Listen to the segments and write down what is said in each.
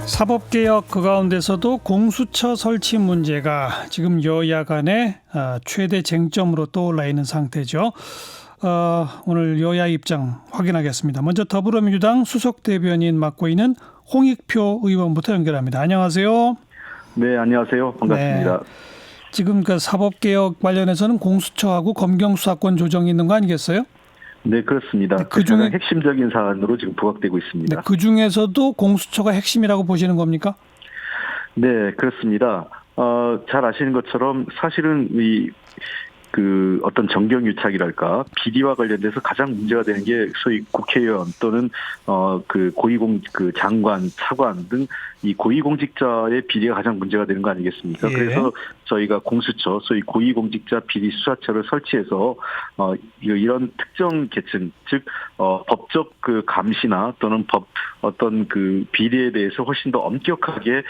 사법개혁 그 가운데서도 공수처 설치 문제가 지금 여야 간의 최대 쟁점으로 떠올라 있는 상태죠. 오늘 여야 입장 확인하겠습니다. 먼저 더불어민주당 수석대변인 맡고 있는 홍익표 의원부터 연결합니다. 안녕하세요. 네, 안녕하세요. 반갑습니다. 네. 지금 그 사법개혁 관련해서는 공수처하고 검경수사권 조정이 있는 거 아니겠어요? 네, 그렇습니다. 네, 가장 핵심적인 사안으로 지금 부각되고 있습니다. 네, 그중에서도 공수처가 핵심이라고 보시는 겁니까? 네, 그렇습니다. 잘 아시는 것처럼 사실은 어떤 정경유착이랄까 비리와 관련돼서 가장 문제가 되는 게 소위 국회의원 또는 장관, 차관 등 이 고위공직자의 비리가 가장 문제가 되는 거 아니겠습니까? 예. 그래서 저희가 공수처, 소위 고위공직자 비리 수사처를 설치해서 이런 특정 계층, 즉 법적 감시나 또는 어떤 비리에 대해서 훨씬 더 엄격하게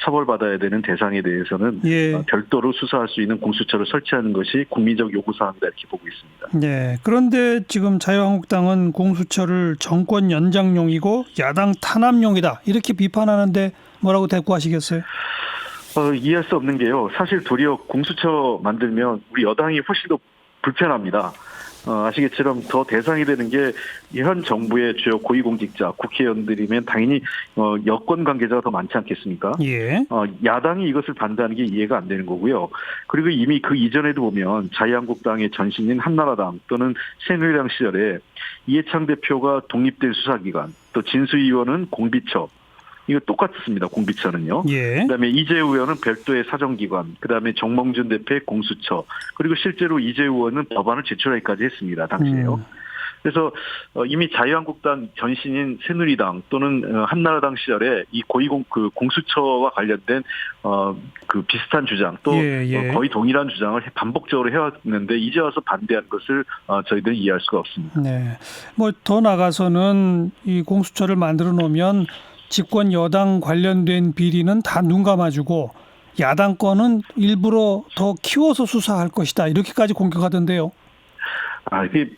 처벌받아야 되는 대상에 대해서는 별도로 수사할 수 있는 공수처를 설치하는 것이 국민적 요구사항이다 이렇게 보고 있습니다. 네. 그런데 지금 자유한국당은 공수처를 정권 연장용이고 야당 탄압용이다 이렇게 비판하는데 뭐라고 대꾸하시겠어요? 이해할 수 없는 게요. 사실 도리어 공수처 만들면 우리 여당이 훨씬 더 불편합니다. 아시겠지만 더 대상이 되는 게 현 정부의 주요 고위공직자, 국회의원들이면 당연히 여권 관계자가 더 많지 않겠습니까? 예. 야당이 이것을 반대하는 게 이해가 안 되는 거고요. 그리고 이미 그 이전에도 보면 자유한국당의 전신인 한나라당 또는 새누리당 시절에 이해창 대표가 독립된 수사기관, 또 진수희 의원은 공비처, 이거 똑같습니다. 공비처는요. 예. 그다음에 이재우 의원은 별도의 사정기관, 그다음에 정몽준 대표의 공수처, 그리고 실제로 이재우 의원은 법안을 제출하기까지 했습니다. 당시에요. 그래서 이미 자유한국당 전신인 새누리당 또는 한나라당 시절에 이 공수처와 관련된 비슷한 주장 또 거의 동일한 주장을 반복적으로 해왔는데 이제 와서 반대한 것을 저희들은 이해할 수가 없습니다. 네. 뭐 더 나가서는 이 공수처를 만들어 놓으면 집권 여당 관련된 비리는 다 눈 감아주고 야당 거는 일부러 더 키워서 수사할 것이다 이렇게까지 공격하던데요. 이게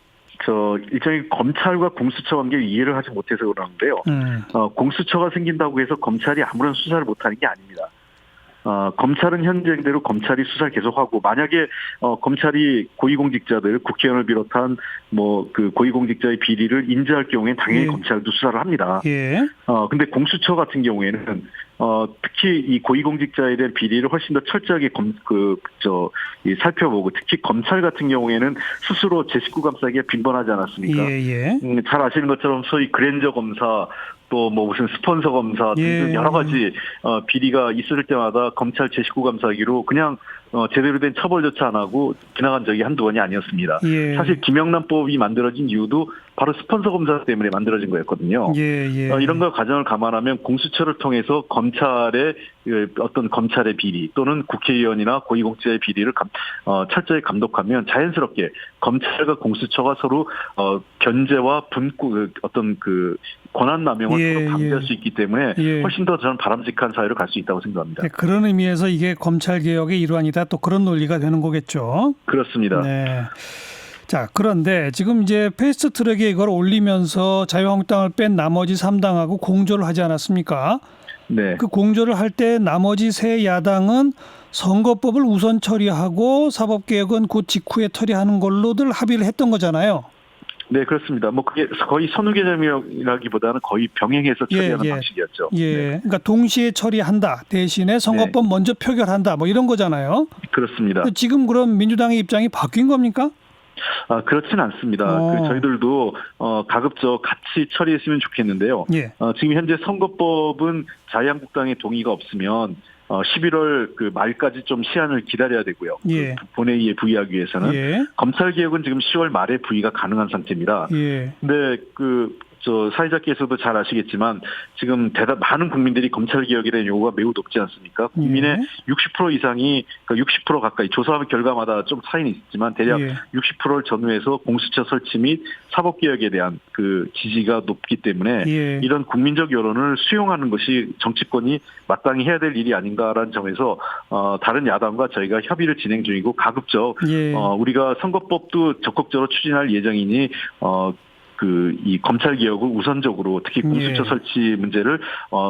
일종의 검찰과 공수처 관계를 이해를 하지 못해서 그러는데요. 공수처가 생긴다고 해서 검찰이 아무런 수사를 못하는 게 아닙니다. 검찰은 현재대로 검찰이 수사를 계속하고 만약에 검찰이 고위공직자들 국회의원을 비롯한 고위공직자의 비리를 인지할 경우에 당연히 검찰도 수사를 합니다. 근데 공수처 같은 경우에는 특히 이 고위공직자에 대한 비리를 훨씬 더 철저하게 살펴보고 특히 검찰 같은 경우에는 스스로 제 식구 감싸기가 빈번하지 않았습니까? 잘 아시는 것처럼 소위 그랜저 검사 또 무슨 스폰서 검사 등등 여러 가지 비리가 있을 때마다 검찰 제 식구 감싸기로 그냥 제대로 된 처벌조차 안 하고 지나간 적이 한두 번이 아니었습니다. 사실 김영란법이 만들어진 이유도 바로 스폰서 검사 때문에 만들어진 거였거든요. 이런 걸 가정을 감안하면 공수처를 통해서 검찰의 비리 또는 국회의원이나 고위공직자의 비리를 철저히 감독하면 자연스럽게 검찰과 공수처가 서로 견제와 권한 남용을 서로 방지할 수 있기 때문에 훨씬 더 저는 바람직한 사회로 갈 수 있다고 생각합니다. 그런 의미에서 이게 검찰 개혁의 일환이다. 또 그런 논리가 되는 거겠죠. 그렇습니다. 네. 자, 그런데 지금 이제 패스트트랙에 이걸 올리면서 자유한국당을 뺀 나머지 3당하고 공조를 하지 않았습니까? 네. 그 공조를 할 때 나머지 세 야당은 선거법을 우선 처리하고 사법개혁은 그 직후에 처리하는 걸로들 합의를 했던 거잖아요. 네, 그렇습니다. 그게 거의 선후 개념이라기보다는 거의 병행해서 처리하는 방식이었죠. 그러니까 동시에 처리한다. 대신에 선거법 먼저 표결한다. 이런 거잖아요. 그렇습니다. 지금 그럼 민주당의 입장이 바뀐 겁니까? 그렇진 않습니다. 저희들도 가급적 같이 처리했으면 좋겠는데요. 지금 현재 선거법은 자유한국당의 동의가 없으면 11월 말까지 좀 시한을 기다려야 되고요. 본회의에 부의하기 위해서는. 검찰개혁은 지금 10월 말에 부의가 가능한 상태입니다. 근데 사회자께서도 잘 아시겠지만 지금 많은 국민들이 검찰개혁에 대한 요구가 매우 높지 않습니까? 국민의 60% 이상이 60% 가까이 조사하는 결과마다 좀 차이는 있지만 대략 60%를 전후해서 공수처 설치 및 사법개혁에 대한 지지가 높기 때문에 이런 국민적 여론을 수용하는 것이 정치권이 마땅히 해야 될 일이 아닌가라는 점에서 다른 야당과 저희가 협의를 진행 중이고 가급적 우리가 선거법도 적극적으로 추진할 예정이니 이 검찰 개혁을 우선적으로 특히 공수처 설치 문제를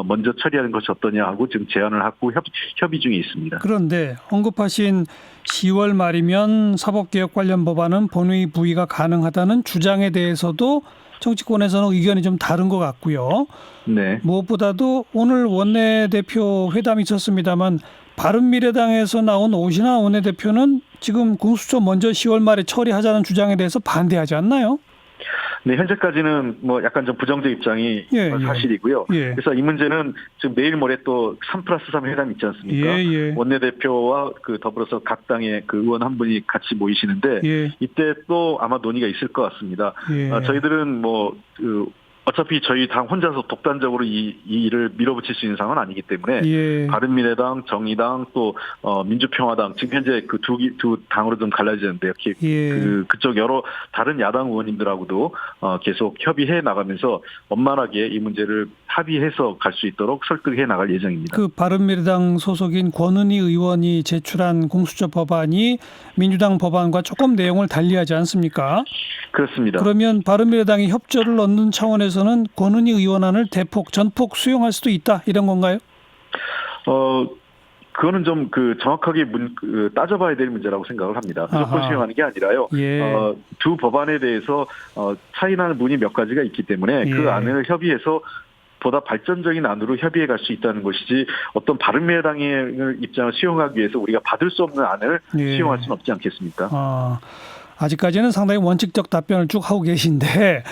먼저 처리하는 것이 어떠냐 하고 지금 제안을 하고 협의 중에 있습니다. 그런데 언급하신 10월 말이면 사법개혁 관련 법안은 본회의 부의가 가능하다는 주장에 대해서도 정치권에서는 의견이 좀 다른 것 같고요. 네. 무엇보다도 오늘 원내대표 회담이 있었습니다만 바른미래당에서 나온 오신환 원내대표는 지금 공수처 먼저 10월 말에 처리하자는 주장에 대해서 반대하지 않나요? 네, 현재까지는 뭐 약간 좀 부정적 입장이 사실이고요. 그래서 이 문제는 지금 내일 모레 또 3+3 회담 있지 않습니까? 원내대표와 더불어서 각 당의 의원 한 분이 같이 모이시는데 이때 또 아마 논의가 있을 것 같습니다. 저희들은 어차피 저희 당 혼자서 독단적으로 이 일을 밀어붙일 수 있는 상황은 아니기 때문에 바른미래당, 정의당 또 민주평화당 지금 현재 두 당으로 좀 갈라지는데 그쪽 여러 다른 야당 의원님들하고도 계속 협의해 나가면서 원만하게 이 문제를 합의해서 갈 수 있도록 설득해 나갈 예정입니다. 바른미래당 소속인 권은희 의원이 제출한 공수처 법안이 민주당 법안과 조금 내용을 달리하지 않습니까? 그렇습니다. 그러면 바른미래당이 협조를 얻는 차원에서는 권은희 의원안을 전폭 수용할 수도 있다 이런 건가요? 그거는 좀 정확하게 따져봐야 될 문제라고 생각을 합니다. 무조건 수용하는 게 아니라요. 두 법안에 대해서 차이나는 문이 몇 가지가 있기 때문에 그 안을 협의해서 보다 발전적인 안으로 협의해 갈 수 있다는 것이지 어떤 바른미래당의 입장을 수용하기 위해서 우리가 받을 수 없는 안을 수용할 수는 없지 않겠습니까? 아직까지는 상당히 원칙적 답변을 쭉 하고 계신데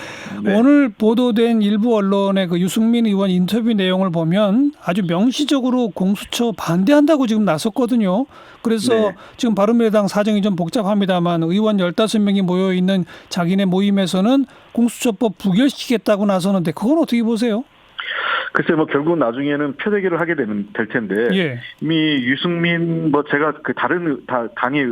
오늘 보도된 일부 언론의 유승민 의원 인터뷰 내용을 보면 아주 명시적으로 공수처 반대한다고 지금 나섰거든요. 그래서 지금 바른미래당 사정이 좀 복잡합니다만 의원 15명이 모여있는 자기네 모임에서는 공수처법 부결시키겠다고 나서는데 그건 어떻게 보세요? 글쎄 결국 나중에는 표대결을 하게 될 텐데 이미 유승민 제가 다른 당의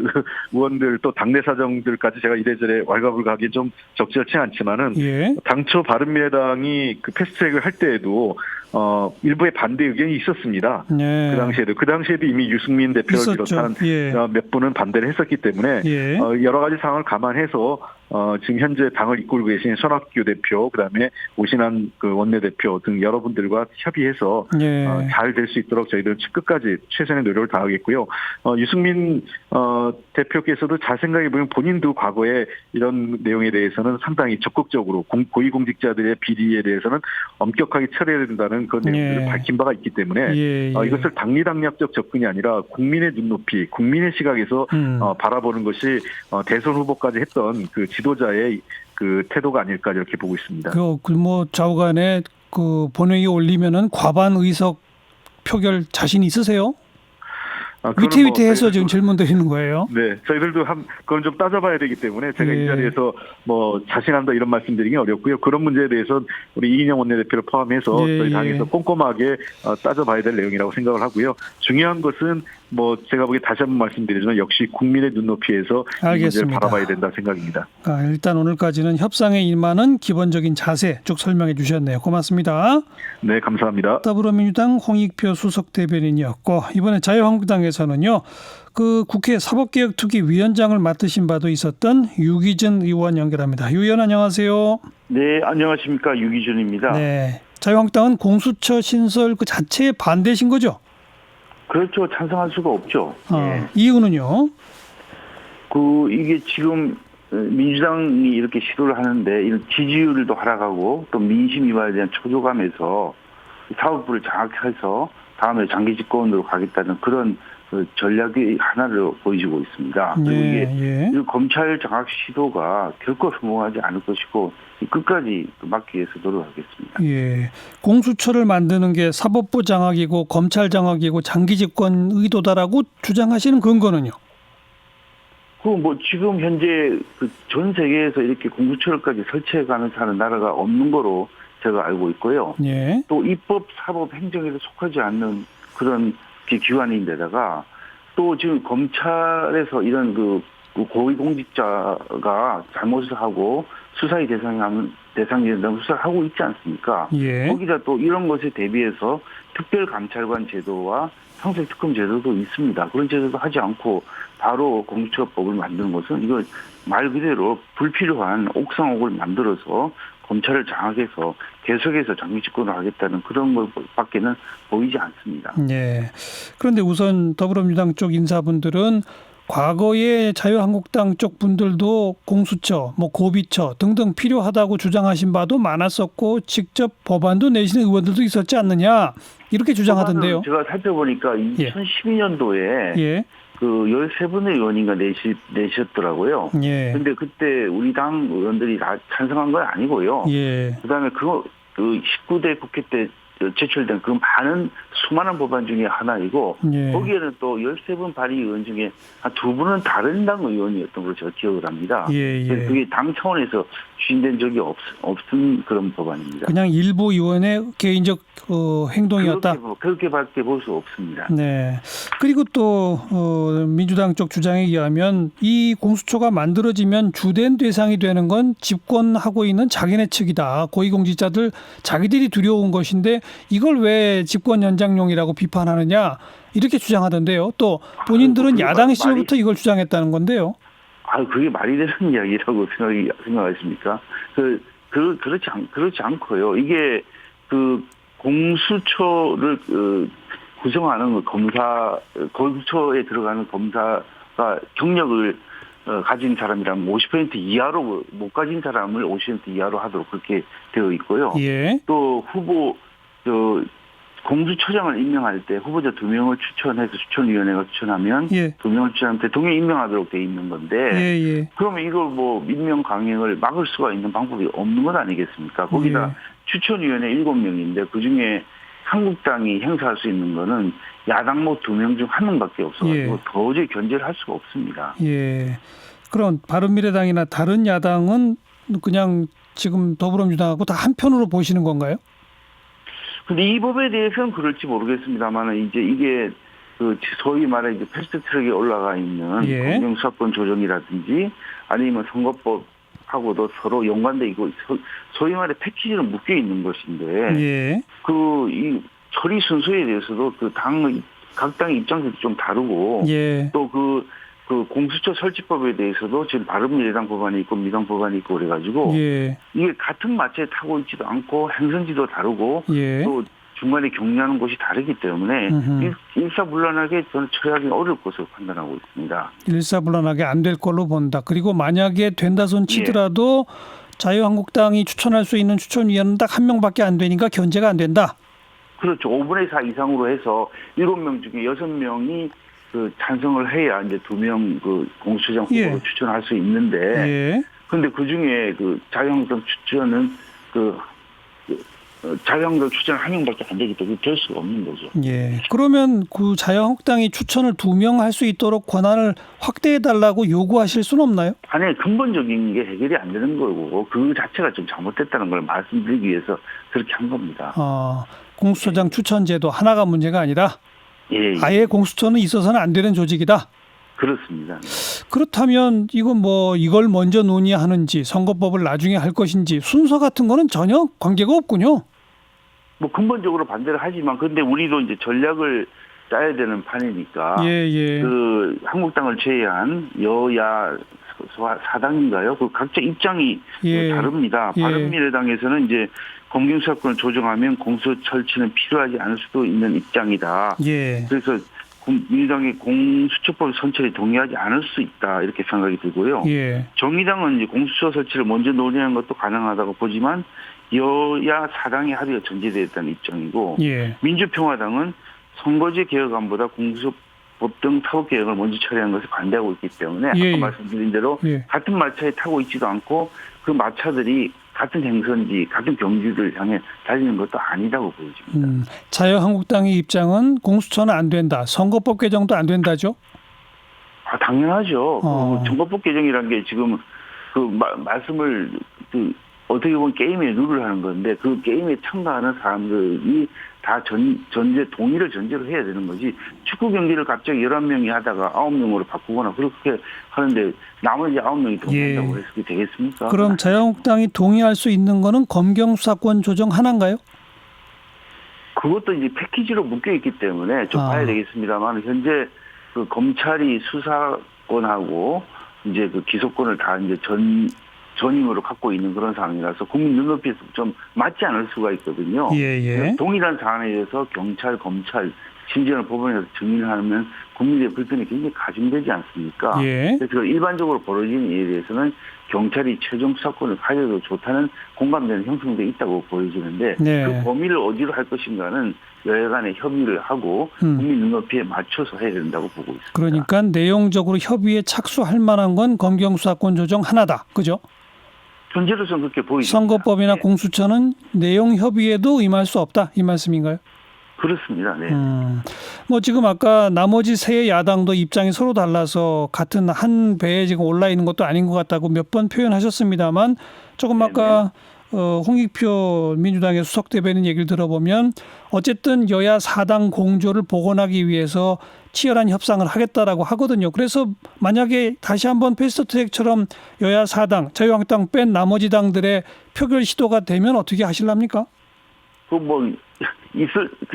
의원들 또 당내 사정들까지 제가 이래저래 왈가불가하기 좀 적절치 않지만은 당초 바른미래당이 패스트트랙을 할 때에도 일부의 반대 의견이 있었습니다. 그 당시에도 이미 유승민 대표를 비롯한 몇 분은 반대를 했었기 때문에 여러 가지 상황을 감안해서 지금 현재 당을 이끌고 계신 손학규 대표, 그다음에 오신환 원내대표 등 여러분들과 협의해서 잘 될 수 있도록 저희들은 끝까지 최선의 노력을 다하겠고요. 유승민 대표께서도 잘 생각해 보면 본인도 과거에 이런 내용에 대해서는 상당히 적극적으로 고위공직자들의 비리에 대해서는 엄격하게 처리해야 된다는 그런 내용들을 밝힌 바가 있기 때문에 이것을 당리당략적 접근이 아니라 국민의 눈높이, 국민의 시각에서 바라보는 것이 대선 후보까지 했던 지도자의 태도가 아닐까 이렇게 보고 있습니다. 좌우간에 본회의에 올리면은 과반 의석 표결 자신 있으세요? 위태위태해서 지금 질문 드리는 거예요. 네, 저희들도 그건 좀 따져봐야 되기 때문에 제가 이 자리에서 자신한다 이런 말씀드리기 어렵고요. 그런 문제에 대해서 우리 이인영 원내대표를 포함해서 저희 당에서 꼼꼼하게 따져봐야 될 내용이라고 생각을 하고요. 중요한 것은 제가 보기에 다시 한번 말씀드리지만 역시 국민의 눈높이에서 이 문제를 바라봐야 된다 생각입니다. 일단 오늘까지는 협상에 임하는 기본적인 자세 쭉 설명해 주셨네요. 고맙습니다. 네, 감사합니다. 더불어민주당 홍익표 수석 대변인이었고 이번에 자유한국당에서는요. 국회 사법개혁특위위원장을 맡으신 바도 있었던 유기준 의원 연결합니다. 유 의원 안녕하세요. 네, 안녕하십니까. 유기준입니다. 네, 자유한국당은 공수처 신설 자체에 반대신 거죠? 그렇죠. 찬성할 수가 없죠. 이유는요? 이게 지금 민주당이 이렇게 시도를 하는데 이런 지지율도 하락하고 또 민심 이완에 대한 초조감에서 사법부를 장악해서 다음에 장기 집권으로 가겠다는 그런 전략의 하나를 보여주고 있습니다. 그리고 이게 검찰 장악 시도가 결코 성공하지 않을 것이고 끝까지 막기 위해서 노력하겠습니다. 공수처를 만드는 게 사법부 장악이고 검찰 장악이고 장기 집권 의도다라고 주장하시는 근거는요? 지금 현재 전 세계에서 이렇게 공수처를까지 설치해가면서 하는 나라가 없는 거로 제가 알고 있고요. 또 입법, 사법, 행정에서 속하지 않는 그런 기관인데다가 또 지금 검찰에서 이런 고위공직자가 잘못을 하고 수사의 대상이 된다면 수사를 하고 있지 않습니까? 거기다 또 이런 것에 대비해서 특별감찰관 제도와 상설특검 제도도 있습니다. 그런 제도도 하지 않고 바로 공수처법을 만드는 것은 이거 말 그대로 불필요한 옥상옥을 만들어서 검찰을 장악해서 계속해서 장기 집권을 하겠다는 그런 것밖에는 보이지 않습니다. 네. 그런데 우선 더불어민주당 쪽 인사분들은 과거에 자유한국당 쪽 분들도 공수처, 고비처 등등 필요하다고 주장하신 바도 많았었고 직접 법안도 내시는 의원들도 있었지 않느냐 이렇게 주장하던데요. 제가 살펴보니까 2012년도에 예. 그 13분의 의원인가 내셨더라고요. 예. 근데 그때 우리 당 의원들이 다 찬성한 건 아니고요. 예. 그다음에 그 19대 국회 때 제출된 그 많은 수많은 법안 중에 하나이고 예. 거기에는 또 13분 발의 의원 중에 한 2분은 다른 당 의원이었던 걸로 제가 기억을 합니다. 예. 그래서 그게 당 차원에서 추진된 적이 없은 그런 법안입니다. 그냥 일부 의원의 개인적 행동이었다. 그렇게밖에 볼 수 없습니다. 네. 그리고 또 민주당 쪽 주장에 의하면 이 공수처가 만들어지면 주된 대상이 되는 건 집권하고 있는 자기네 측이다. 고위공직자들 자기들이 두려운 것인데 이걸 왜 집권 연장용이라고 비판하느냐 이렇게 주장하던데요. 또 본인들은 야당 시절부터 이걸 주장했다는 건데요. 그게 말이 되는 이야기라고 생각하십니까? 그렇지 않고요. 이게 그 공수처를 구성하는 공수처에 들어가는 검사가 경력을 가진 사람이라면 50% 이하로 못 가진 사람을 50% 이하로 하도록 그렇게 되어 있고요. 예. 또 공수처장을 임명할 때 후보자 2명을 추천해서 추천위원회가 추천하면 2명을 추천하면 대통령이 임명하도록 되어 있는 건데 그러면 이걸 임명 강행을 막을 수가 있는 방법이 없는 것 아니겠습니까? 거기다 추천위원회 7명인데 그중에 한국당이 행사할 수 있는 거는 야당 2명 중 1명밖에 없어가지고 도저히 견제를 할 수가 없습니다. 예. 그럼 바른미래당이나 다른 야당은 그냥 지금 더불어민주당하고 다 한편으로 보시는 건가요? 근데 이 법에 대해서는 그럴지 모르겠습니다만 이제 이게 소위 말해 이제 패스트트랙에 올라가 있는 검경수사권 조정이라든지 아니면 선거법하고도 서로 연관돼 있고 소위 말해 패키지로 묶여 있는 것인데 이 처리 순서에 대해서도 각 당의 입장도 좀 다르고 또 그 공수처 설치법에 대해서도 지금 바른미래당 법안이 있고 민주당 법안이 있고 그래가지고 이게 같은 마차에 타고 있지도 않고 행선지도 다르고 또 중간에 격리하는 곳이 다르기 때문에 일사불란하게 저는 처리하기 어려울 것으로 판단하고 있습니다. 일사불란하게 안 될 걸로 본다. 그리고 만약에 된다 손 치더라도 자유한국당이 추천할 수 있는 추천위원은 딱 1명밖에 안 되니까 견제가 안 된다. 그렇죠. 5분의 4 이상으로 해서 7명 중에 6명이 찬성을 해야 이제 2명 공수처장 후보로 추천할 수 있는데, 근데 그 중에 자유한국당 추천은 자유한국당 추천 1명밖에 안 되기 때문에 될 수가 없는 거죠. 그러면 그 자유한국당이 추천을 2명 할 수 있도록 권한을 확대해 달라고 요구하실 수는 없나요? 아니, 근본적인 게 해결이 안 되는 거고 그 자체가 좀 잘못됐다는 걸 말씀드리기 위해서 그렇게 한 겁니다. 공수처장 추천제도 하나가 문제가 아니라 아예 공수처는 있어서는 안 되는 조직이다. 그렇습니다. 그렇다면 이걸 먼저 논의하는지 선거법을 나중에 할 것인지 순서 같은 거는 전혀 관계가 없군요. 근본적으로 반대를 하지만 근데 우리도 이제 전략을 짜야 되는 판이니까 한국당을 제외한 여야 사당인가요? 각자 입장이 다릅니다. 바른미래당에서는 이제 검경수사권을 조정하면 공수처 설치는 필요하지 않을 수도 있는 입장이다. 그래서 민주당이 공수처법 선출에 동의하지 않을 수 있다 이렇게 생각이 들고요. 정의당은 이제 공수처 설치를 먼저 논의하는 것도 가능하다고 보지만 여야 사당의 합의가 전제되어 있다는 입장이고 민주평화당은 선거제 개혁안보다 공수처법 등 사법개혁을 먼저 처리하는 것을 반대하고 있기 때문에 아까 말씀드린 대로 같은 마차에 타고 있지도 않고 그 마차들이 같은 행선지, 같은 경지를 향해 달리는 것도 아니라고 보여집니다. 자유한국당의 입장은 공수처는 안 된다. 선거법 개정도 안 된다죠? 당연하죠. 선거법 개정이라는 게 지금 말씀을 어떻게 보면 게임의 룰을 하는 건데 그 게임에 참가하는 사람들이 다 동의를 전제로 해야 되는 거지. 축구 경기를 갑자기 11명이 하다가 9명으로 바꾸거나 그렇게 하는데 나머지 9명이 동의한다고 해서 그게 되겠습니까? 그럼 자유한국당이 동의할 수 있는 거는 검경수사권 조정 하나인가요? 그것도 이제 패키지로 묶여 있기 때문에 좀 봐야 되겠습니다만 현재 검찰이 수사권하고 이제 기소권을 다 이제 전임으로 갖고 있는 그런 상황이라서 국민 눈높이에서 좀 맞지 않을 수가 있거든요. 예. 동일한 사안에 대해서 경찰, 검찰, 심지어는 법원에서 증인을 하면 국민의 불편이 굉장히 가중되지 않습니까? 예. 그래서 일반적으로 벌어지는 일에 대해서는 경찰이 최종 수사권을 가져도 좋다는 공감대는 형성돼 있다고 보여지는데 네. 그 범위를 어디로 할 것인가는 여야 간에 협의를 하고 국민 눈높이에 맞춰서 해야 된다고 보고 있습니다. 그러니까 내용적으로 협의에 착수할 만한 건 검경수사권 조정 하나다. 그죠? 현재로서는 그렇게 보이죠. 선거법이나 공수처는 내용 협의에도 임할 수 없다. 이 말씀인가요? 그렇습니다. 네. 뭐 지금 아까 나머지 세 야당도 입장이 서로 달라서 같은 한 배에 지금 올라 있는 것도 아닌 것 같다고 몇 번 표현하셨습니다만 조금 아까 홍익표 민주당의 수석 대변인 얘기를 들어보면 어쨌든 여야 4당 공조를 복원하기 위해서 치열한 협상을 하겠다라고 하거든요. 그래서 만약에 다시 한번 패스트트랙처럼 여야 4당, 자유한국당 뺀 나머지 당들의 표결 시도가 되면 어떻게 하실랍니까?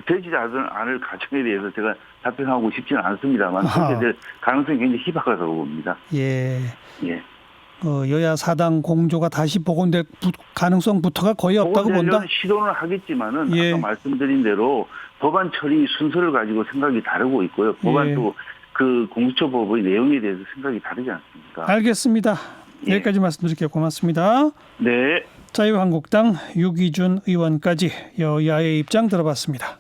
되지 않을 가정에 대해서 제가 답변하고 싶지는 않습니다만 그렇게 될 가능성이 굉장히 희박하다고 봅니다. 예. 예. 여야 4당 공조가 다시 복원될 가능성부터가 거의 없다고 본다. 시도는 하겠지만은 예. 아까 말씀드린 대로 법안 처리 순서를 가지고 생각이 다르고 있고요. 법안도 그 공수처법의 내용에 대해서 생각이 다르지 않습니까? 알겠습니다. 예. 여기까지 말씀드릴게요. 고맙습니다. 네. 자유한국당 유기준 의원까지 여야의 입장 들어봤습니다.